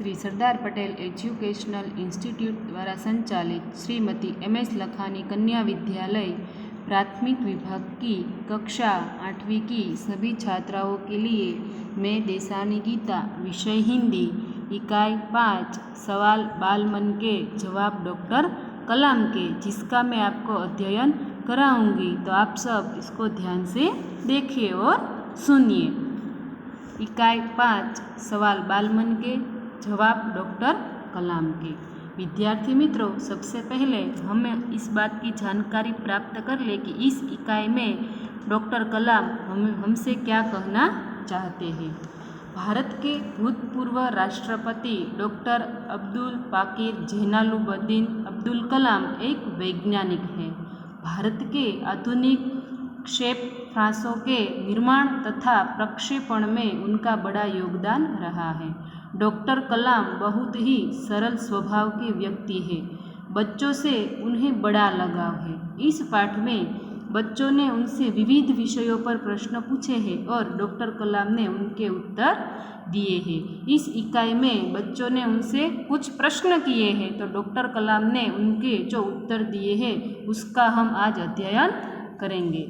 Shri Sardar Patel educational institute द्वारा संचालित Shrimati MS Lakhani कन्या विद्यालय प्राथमिक विभाग की कक्षा 8वीं की सभी छात्राओं के लिए मैं देसानी गीता, विषय हिंदी, इकाई 5, सवाल बाल मन के जवाब डॉक्टर कलाम के, जिसका मैं आपको अध्ययन कराऊंगी। तो आप सब इसको ध्यान से देखिए और सुनिए। इकाई 5, सवाल बाल मन के जवाब डॉक्टर कलाम के। विद्यार्थी मित्रों, सबसे पहले हमें इस बात की जानकारी प्राप्त कर ले कि इस इकाई में डॉक्टर कलाम हमसे क्या कहना चाहते हैं। भारत के भूतपूर्व राष्ट्रपति डॉक्टर अब्दुल पाकिर जैनुलाब्दीन अब्दुल कलाम एक वैज्ञानिक हैं। भारत के आधुनिक क्षेपणास्त्रों के निर्माण तथा प्रक्षेपण में उनका बड़ा योगदान रहा है। डॉक्टर कलाम बहुत ही सरल स्वभाव के व्यक्ति हैं। बच्चों से उन्हें बड़ा लगाव है। इस पाठ में बच्चों ने उनसे विविध विषयों पर प्रश्न पूछे हैं और डॉक्टर कलाम ने उनके उत्तर दिए हैं। इस इकाई में बच्चों ने उनसे कुछ प्रश्न किए हैं, तो डॉक्टर कलाम ने उनके जो उत्तर दिए हैं उसका हम आज अध्ययन करेंगे।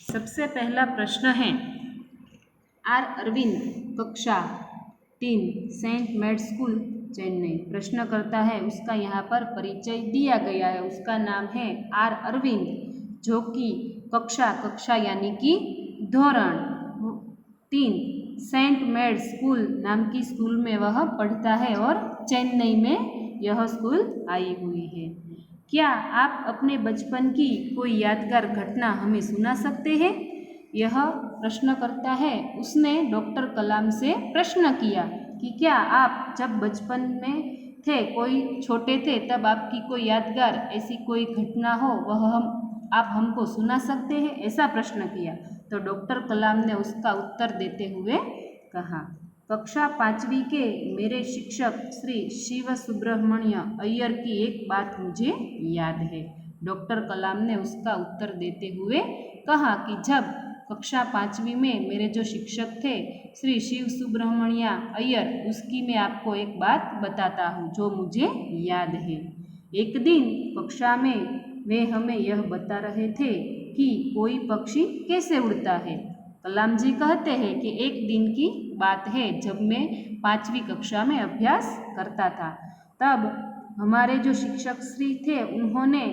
सबसे पहला प्रश्न है, आर अरविंद, कक्षा 3, सेंट मेड स्कूल, चेन्नई। प्रश्न करता है, उसका यहाँ पर परिचय दिया गया है। उसका नाम है आर अरविंद, जो कि कक्षा यानी कि धोरण 3 सेंट मेड स्कूल नाम की स्कूल में वह पढ़ता है और चेन्नई में यह स्कूल आई हुई है। क्या आप अपने बचपन की कोई यादगार घटना हमें सुना सकते हैं? यह प्रश्न करता है। उसने डॉक्टर कलाम से प्रश्न किया कि क्या आप जब बचपन में थे, कोई छोटे थे, तब आपकी कोई यादगार ऐसी कोई घटना हो, वह आप हमको सुना सकते हैं? ऐसा प्रश्न किया। तो डॉक्टर कलाम ने उसका उत्तर देते हुए कहा, कक्षा 5वीं के मेरे शिक्षक श्री शिव सुब्रमण्य अय्यर की एक बात मुझे याद है। डॉक्टर कलाम ने उसका उत्तर देते हुए कहा कि जब कक्षा 5वीं में मेरे जो शिक्षक थे श्री शिव सुब्रमण्य अय्यर, उसकी मैं आपको एक बात बताता हूँ जो मुझे याद है। एक दिन कक्षा में वे हमें यह बता रहे थे कि कोई पक्षी कैसे उड़ता है। कलाम जी कहते हैं कि एक दिन की बात है, जब मैं 5वीं कक्षा में अभ्यास करता था, तब हमारे जो शिक्षक श्री थे उन्होंने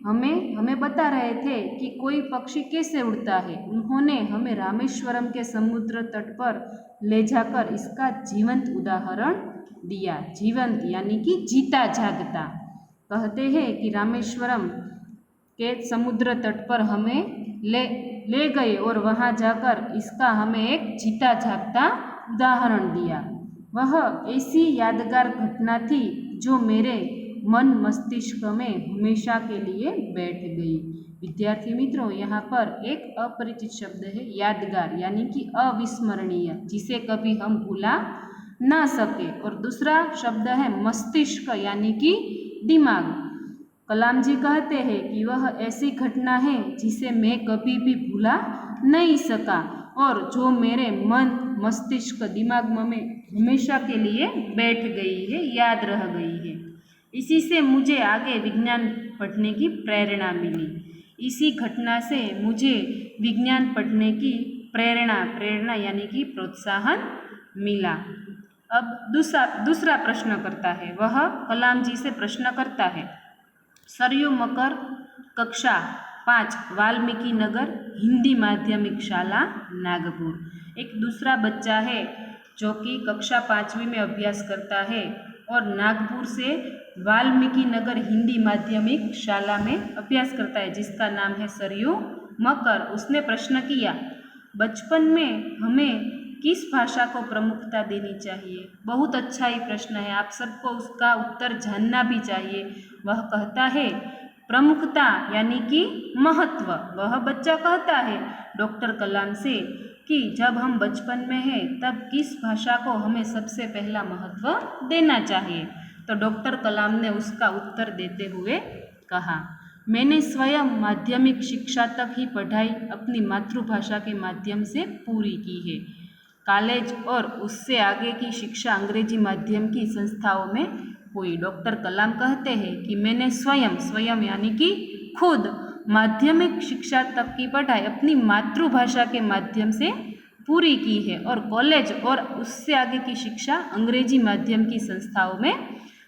हमें बता रहे थे कि कोई पक्षी कैसे उड़ता है। उन्होंने हमें रामेश्वरम के समुद्र तट पर ले जाकर इसका जीवंत उदाहरण दिया। जीवंत यानी कि जीता जागता। कहते हैं कि रामेश्वरम के समुद्र तट पर हमें ले गए और वहाँ जाकर इसका हमें एक जीता जागता उदाहरण दिया। वह ऐसी यादगार घटना थी जो मेरे मन मस्तिष्क में हमेशा के लिए बैठ गई। विद्यार्थी मित्रों, यहाँ पर एक अपरिचित शब्द है यादगार, यानी कि अविस्मरणीय, जिसे कभी हम भूला ना सके। और दूसरा शब्द है मस्तिष्क, यानी कि दिमाग। कलाम जी कहते हैं कि वह ऐसी घटना है जिसे मैं कभी भी भूला नहीं सका और जो मेरे मन मस्तिष्क दिमाग में हमेशा के लिए बैठ गई है, याद रह गई है। इसी से मुझे आगे विज्ञान पढ़ने की प्रेरणा मिली। इसी घटना से मुझे विज्ञान पढ़ने की प्रेरणा यानी कि प्रोत्साहन मिला। अब दूसरा प्रश्न करता है, वह कलाम जी से प्रश्न करता है, सरयू मकर, कक्षा 5, वाल्मीकि नगर हिंदी माध्यमिक शाला, नागपुर। एक दूसरा बच्चा है जो कि कक्षा 5वीं में अभ्यास करता है और नागपुर से वाल्मीकि नगर हिंदी माध्यमिक शाला में अभ्यास करता है, जिसका नाम है सरयू मकर। उसने प्रश्न किया, बचपन में हमें किस भाषा को प्रमुखता देनी चाहिए? बहुत अच्छा ही प्रश्न है, आप सबको उसका उत्तर जानना भी चाहिए। वह कहता है प्रमुखता यानी कि महत्व। वह बच्चा कहता है डॉक्टर कलाम से कि जब हम बचपन में हैं तब किस भाषा को हमें सबसे पहला महत्व देना चाहिए। तो डॉक्टर कलाम ने उसका उत्तर देते हुए कहा, मैंने स्वयं माध्यमिक शिक्षा तक ही पढ़ाई अपनी मातृभाषा के माध्यम से पूरी की है। कॉलेज और उससे आगे की शिक्षा अंग्रेजी माध्यम की संस्थाओं में हुई। डॉक्टर कलाम कहते हैं कि मैंने स्वयं यानी कि खुद माध्यमिक शिक्षा तक की पढ़ाई अपनी मातृभाषा के माध्यम से पूरी की है और कॉलेज और उससे आगे की शिक्षा अंग्रेजी माध्यम की संस्थाओं में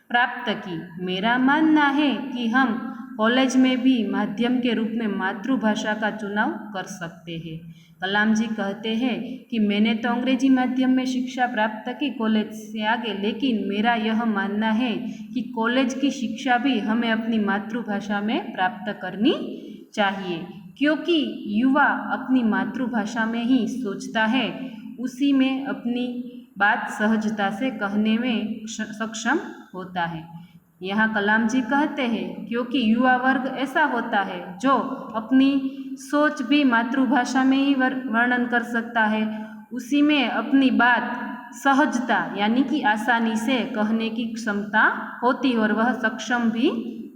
प्राप्त की। मेरा मानना है कि हम कॉलेज में भी माध्यम के रूप में मातृभाषा का चुनाव कर सकते हैं। कलाम जी कहते हैं कि मैंने तो अंग्रेजी माध्यम में शिक्षा प्राप्त की कॉलेज से आगे, लेकिन मेरा यह मानना है कि कॉलेज की शिक्षा भी हमें अपनी मातृभाषा में प्राप्त करनी चाहिए, क्योंकि युवा अपनी मातृभाषा में ही सोचता है, उसी में अपनी बात सहजता से कहने में सक्षम होता है। यहाँ कलाम जी कहते हैं क्योंकि युवा वर्ग ऐसा होता है जो अपनी सोच भी मातृभाषा में ही वर्णन कर सकता है, उसी में अपनी बात सहजता यानी कि आसानी से कहने की क्षमता होती है और वह सक्षम भी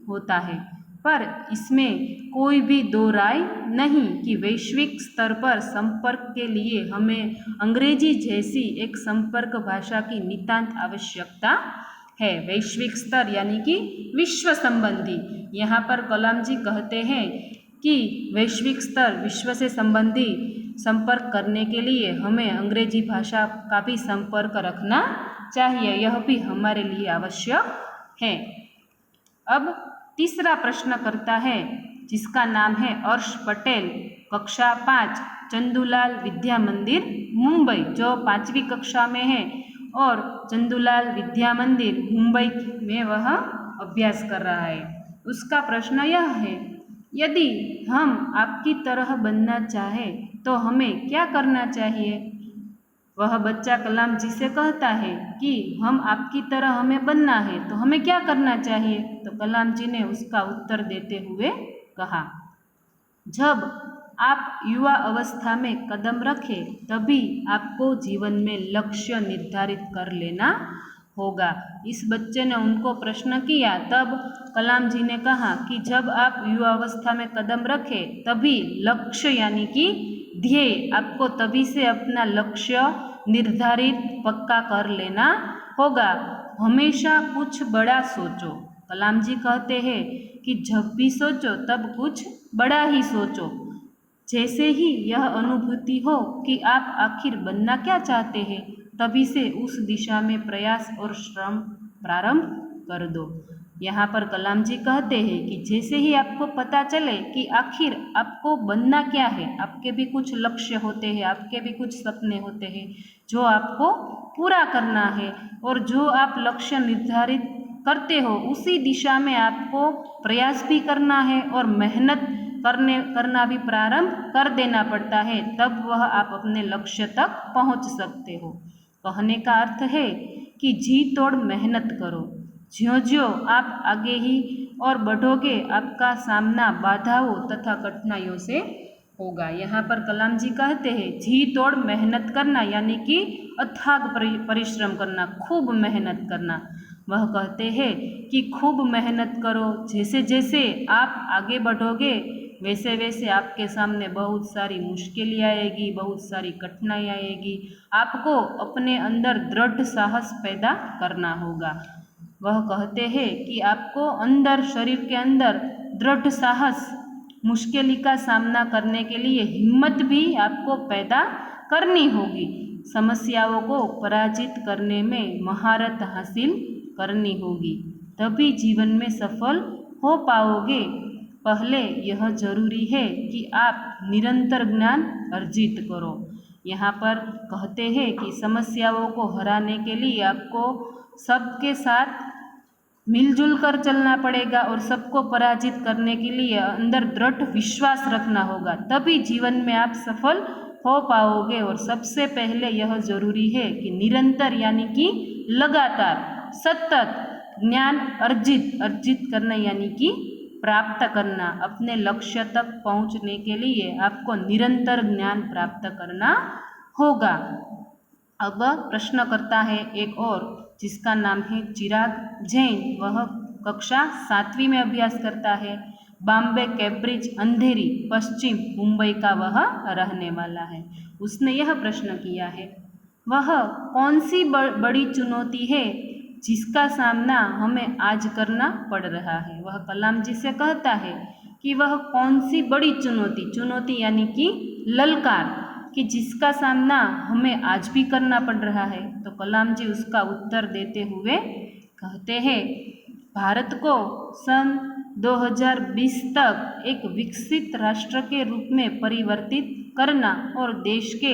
होता है। पर इसमें कोई भी दो राय नहीं कि वैश्विक स्तर पर संपर्क के लिए हमें अंग्रेजी जैसी एक संपर्क भाषा की नितांत आवश्यकता है। वैश्विक स्तर यानी कि विश्व संबंधी। यहाँ पर कलाम जी कहते हैं कि वैश्विक स्तर विश्व से संबंधी संपर्क करने के लिए हमें अंग्रेजी भाषा का भी संपर्क रखना चाहिए, यह भी हमारे लिए आवश्यक है। अब तीसरा प्रश्न करता है जिसका नाम है अर्श पटेल, कक्षा 5, चंदूलाल विद्या मंदिर मुंबई, जो 5वीं कक्षा में है और चंदूलाल विद्या मंदिर मुंबई में वह अभ्यास कर रहा है। उसका प्रश्न यह है, यदि हम आपकी तरह बनना चाहें तो हमें क्या करना चाहिए। वह बच्चा कलाम जी से कहता है कि हम आपकी तरह हमें बनना है तो हमें क्या करना चाहिए। तो कलाम जी ने उसका उत्तर देते हुए कहा, जब आप युवा अवस्था में कदम रखें तभी आपको जीवन में लक्ष्य निर्धारित कर लेना होगा। इस बच्चे ने उनको प्रश्न किया, तब कलाम जी ने कहा कि जब आप युवा अवस्था में कदम रखें तभी लक्ष्य यानी कि ध्येय, आपको तभी से अपना लक्ष्य निर्धारित पक्का कर लेना होगा। हमेशा कुछ बड़ा सोचो। कलाम जी कहते हैं कि जब भी सोचो तब कुछ बड़ा ही सोचो। जैसे ही यह अनुभूति हो कि आप आखिर बनना क्या चाहते हैं, तभी से उस दिशा में प्रयास और श्रम प्रारंभ कर दो। यहाँ पर कलाम जी कहते हैं कि जैसे ही आपको पता चले कि आखिर आपको बनना क्या है, आपके भी कुछ लक्ष्य होते हैं, आपके भी कुछ सपने होते हैं जो आपको पूरा करना है, और जो आप लक्ष्य निर्धारित करते हो उसी दिशा में आपको प्रयास भी करना है और मेहनत करना भी प्रारंभ कर देना पड़ता है, तब वह आप अपने लक्ष्य तक पहुंच सकते हो। कहने का अर्थ है कि जी तोड़ मेहनत करो। ज्यों-ज्यों आप आगे ही और बढ़ोगे, आपका सामना बाधाओं तथा कठिनाइयों से होगा। यहाँ पर कलाम जी कहते हैं जी तोड़ मेहनत करना यानी कि अथाग परिश्रम करना, खूब मेहनत करना। वह कहते हैं कि खूब मेहनत करो, जैसे जैसे आप आगे बढ़ोगे वैसे वैसे आपके सामने बहुत सारी मुश्किलें आएगी, बहुत सारी कठिनाई आएगी। आपको अपने अंदर दृढ़ साहस पैदा करना होगा। वह कहते हैं कि आपको अंदर, शरीर के अंदर दृढ़ साहस, मुश्किल का सामना करने के लिए हिम्मत भी आपको पैदा करनी होगी। समस्याओं को पराजित करने में महारत हासिल करनी होगी, तभी जीवन में सफल हो पाओगे। पहले यह जरूरी है कि आप निरंतर ज्ञान अर्जित करो। यहाँ पर कहते हैं कि समस्याओं को हराने के लिए आपको सबके साथ मिलजुल कर चलना पड़ेगा और सबको पराजित करने के लिए अंदर दृढ़ विश्वास रखना होगा, तभी जीवन में आप सफल हो पाओगे। और सबसे पहले यह जरूरी है कि निरंतर यानी कि लगातार, सतत ज्ञान अर्जित करना यानी कि प्राप्त करना। अपने लक्ष्य तक पहुंचने के लिए आपको निरंतर ज्ञान प्राप्त करना होगा। अब प्रश्न करता है एक और, जिसका नाम है चिराग जैन। वह कक्षा 7वीं में अभ्यास करता है। बॉम्बे, कैम्ब्रिज, अंधेरी, पश्चिम मुंबई का वह रहने वाला है। उसने यह प्रश्न किया है, वह कौन सी बड़ी चुनौती है जिसका सामना हमें आज करना पड़ रहा है। वह कलाम जी से कहता है कि वह कौन सी बड़ी चुनौती यानी कि ललकार, कि जिसका सामना हमें आज भी करना पड़ रहा है। तो कलाम जी उसका उत्तर देते हुए कहते हैं, भारत को सन 2020 तक एक विकसित राष्ट्र के रूप में परिवर्तित करना और देश के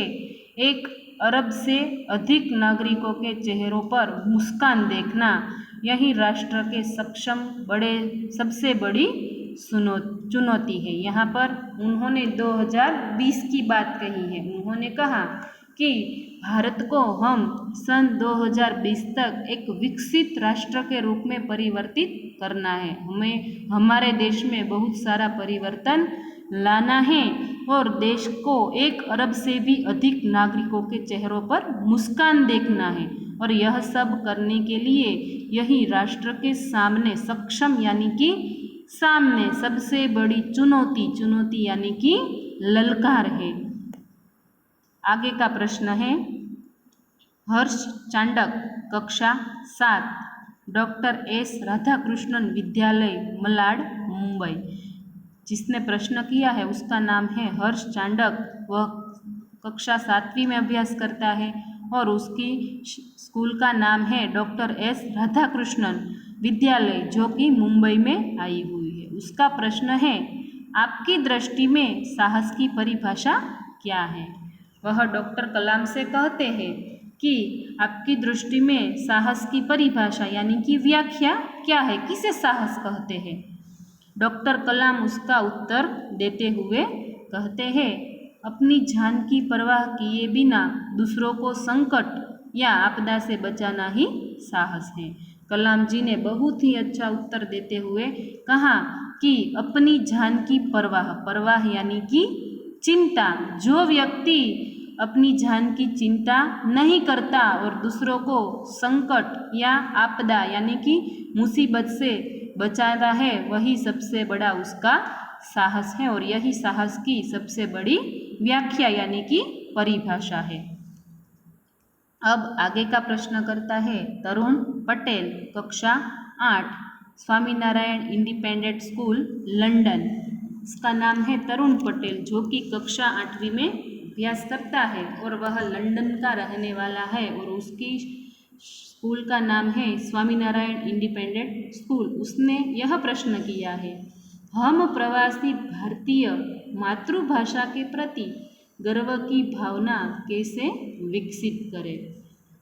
1 अरब से अधिक नागरिकों के चेहरों पर मुस्कान देखना, यही राष्ट्र के सक्षम सबसे बड़ी चुनौती है। यहाँ पर उन्होंने 2020 की बात कही है। उन्होंने कहा कि भारत को हम सन 2020 तक एक विकसित राष्ट्र के रूप में परिवर्तित करना है। हमें हमारे देश में बहुत सारा परिवर्तन लाना है और देश को 1 अरब से भी अधिक नागरिकों के चेहरों पर मुस्कान देखना है। और यह सब करने के लिए यही राष्ट्र के सामने सक्षम यानी कि सामने सबसे बड़ी चुनौती यानी कि ललकार है। आगे का प्रश्न है, हर्ष चांडक कक्षा 7 डॉक्टर एस राधाकृष्णन विद्यालय मलाड मुंबई। जिसने प्रश्न किया है उसका नाम है हर्ष चांडक। वह कक्षा 7वीं में अभ्यास करता है और उसकी स्कूल का नाम है डॉक्टर एस राधाकृष्णन विद्यालय, जो कि मुंबई में आई हुई है। उसका प्रश्न है, आपकी दृष्टि में साहस की परिभाषा क्या है। वह डॉक्टर कलाम से कहते हैं कि आपकी दृष्टि में साहस की परिभाषा यानी कि व्याख्या क्या है, किसे साहस कहते हैं। डॉक्टर कलाम उसका उत्तर देते हुए कहते हैं, अपनी जान की परवाह किए बिना दूसरों को संकट या आपदा से बचाना ही साहस है। कलाम जी ने बहुत ही अच्छा उत्तर देते हुए कहा कि अपनी जान की परवाह यानी कि चिंता, जो व्यक्ति अपनी जान की चिंता नहीं करता और दूसरों को संकट या आपदा यानी कि मुसीबत से बचाता है, वही सबसे बड़ा उसका साहस है और यही साहस की सबसे बड़ी व्याख्या यानी कि परिभाषा है। अब आगे का प्रश्न करता है तरुण पटेल कक्षा 8 स्वामीनारायण इंडिपेंडेंट स्कूल लंदन। इसका नाम है तरुण पटेल, जो कि कक्षा 8वीं में अभ्यास करता है और वह लंदन का रहने वाला है और उसकी स्कूल का नाम है स्वामीनारायण इंडिपेंडेंट स्कूल। उसने यह प्रश्न किया है, हम प्रवासी भारतीय मातृभाषा के प्रति गर्व की भावना कैसे विकसित करें।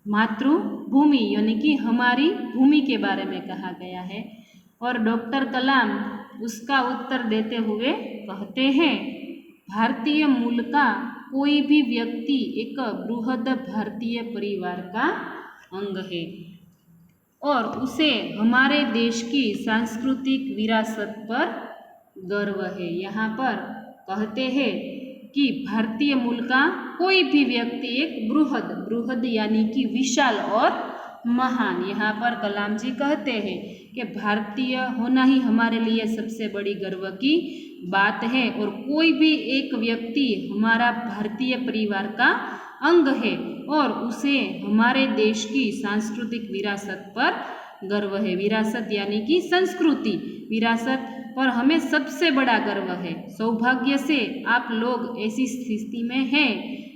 मातृभूमि यानी कि हमारी भूमि के बारे में कहा गया है और डॉक्टर कलाम उसका उत्तर देते हुए कहते हैं, भारतीय मूल का कोई भी व्यक्ति एक बृहद भारतीय परिवार का अंग है और उसे हमारे देश की सांस्कृतिक विरासत पर गर्व है। यहाँ पर कहते हैं कि भारतीय मूल का कोई भी व्यक्ति एक बृहद यानी कि विशाल और महान। यहाँ पर कलाम जी कहते हैं कि भारतीय होना ही हमारे लिए सबसे बड़ी गर्व की बात है और कोई भी एक व्यक्ति हमारा भारतीय परिवार का अंग है और उसे हमारे देश की सांस्कृतिक विरासत पर गर्व है। विरासत यानी कि संस्कृति, विरासत पर हमें सबसे बड़ा गर्व है। सौभाग्य से आप लोग ऐसी स्थिति में हैं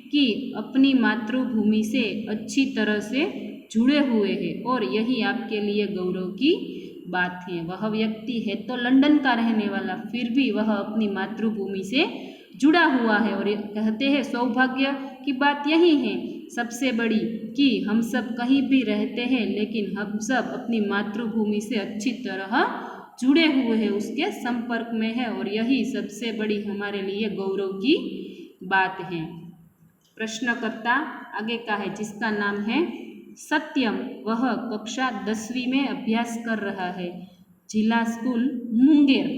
कि अपनी मातृभूमि से अच्छी तरह से जुड़े हुए हैं और यही आपके लिए गौरव की बात है। वह व्यक्ति है तो लंदन का रहने वाला, फिर भी वह अपनी मातृभूमि से जुड़ा हुआ है और कहते हैं सौभाग्य की बात यही है सबसे बड़ी कि हम सब कहीं भी रहते हैं लेकिन हम सब अपनी मातृभूमि से अच्छी तरह जुड़े हुए हैं, उसके संपर्क में है और यही सबसे बड़ी हमारे लिए गौरव की बात है। प्रश्नकर्ता आगे का है जिसका नाम है सत्यम। वह कक्षा 10वीं में अभ्यास कर रहा है, जिला स्कूल मुंगेर।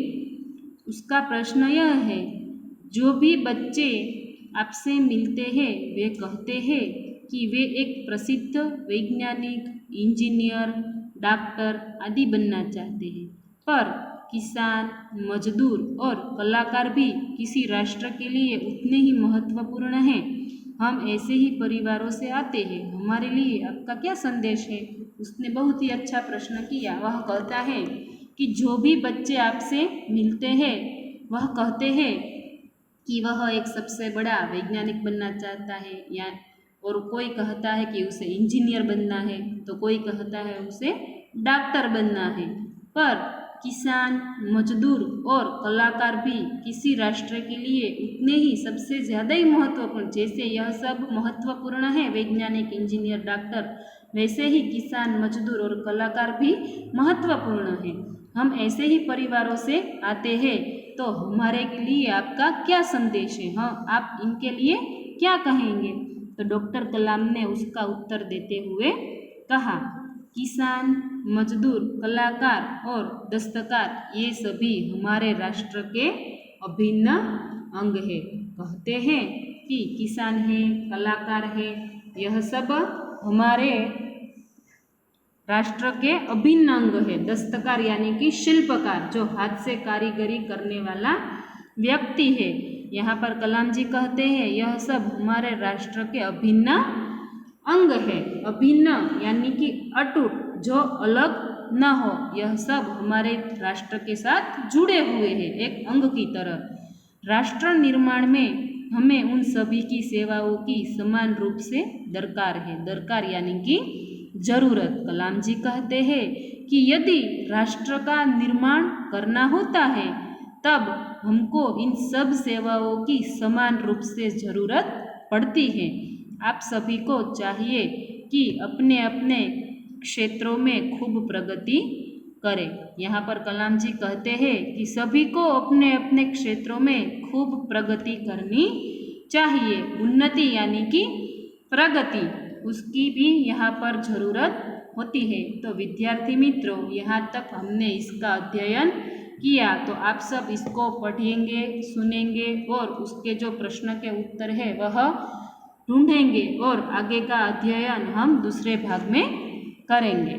उसका प्रश्न यह है, जो भी बच्चे आपसे मिलते हैं वे कहते हैं कि वे एक प्रसिद्ध वैज्ञानिक, इंजीनियर, डॉक्टर आदि बनना चाहते हैं, पर किसान, मजदूर और कलाकार भी किसी राष्ट्र के लिए उतने ही महत्वपूर्ण हैं। हम ऐसे ही परिवारों से आते हैं, हमारे लिए आपका क्या संदेश है। उसने बहुत ही अच्छा प्रश्न किया। वह कहता है कि जो भी बच्चे आपसे मिलते हैं वह कहते हैं कि वह एक सबसे बड़ा वैज्ञानिक बनना चाहता है, या और कोई कहता है कि उसे इंजीनियर बनना है, तो कोई कहता है उसे डॉक्टर बनना है। पर किसान, मजदूर और कलाकार भी किसी राष्ट्र के लिए उतने ही सबसे ज़्यादा ही महत्वपूर्ण, जैसे यह सब महत्वपूर्ण है वैज्ञानिक, इंजीनियर, डॉक्टर, वैसे ही किसान, मजदूर और कलाकार भी महत्वपूर्ण है। हम ऐसे ही परिवारों से आते हैं, तो हमारे लिए आपका क्या संदेश है, हाँ आप इनके लिए क्या कहेंगे। तो डॉक्टर कलाम ने उसका उत्तर देते हुए कहा, किसान, मजदूर, कलाकार और दस्तकार ये सभी हमारे राष्ट्र के अभिन्न अंग है। कहते हैं कि किसान है, कलाकार है, यह सब हमारे राष्ट्र के अभिन्न अंग है। दस्तकार यानी कि शिल्पकार, जो हाथ से कारीगरी करने वाला व्यक्ति है। यहाँ पर कलाम जी कहते हैं यह सब हमारे राष्ट्र के अभिन्न अंग है। अभिन्न यानी कि अटूट, जो अलग न हो, यह सब हमारे राष्ट्र के साथ जुड़े हुए हैं एक अंग की तरह। राष्ट्र निर्माण में हमें उन सभी की सेवाओं की समान रूप से दरकार है। दरकार यानी कि जरूरत। कलाम जी कहते हैं कि यदि राष्ट्र का निर्माण करना होता है तब हमको इन सब सेवाओं की समान रूप से ज़रूरत पड़ती है। आप सभी को चाहिए कि अपने अपने क्षेत्रों में खूब प्रगति करें। यहाँ पर कलाम जी कहते हैं कि सभी को अपने अपने क्षेत्रों में खूब प्रगति करनी चाहिए। उन्नति यानी कि प्रगति, उसकी भी यहाँ पर ज़रूरत होती है। तो विद्यार्थी मित्रों, यहाँ तक हमने इसका अध्ययन किया, तो आप सब इसको पढ़ेंगे, सुनेंगे और उसके जो प्रश्न के उत्तर है वह ढूंढेंगे और आगे का अध्ययन हम दूसरे भाग में करेंगे।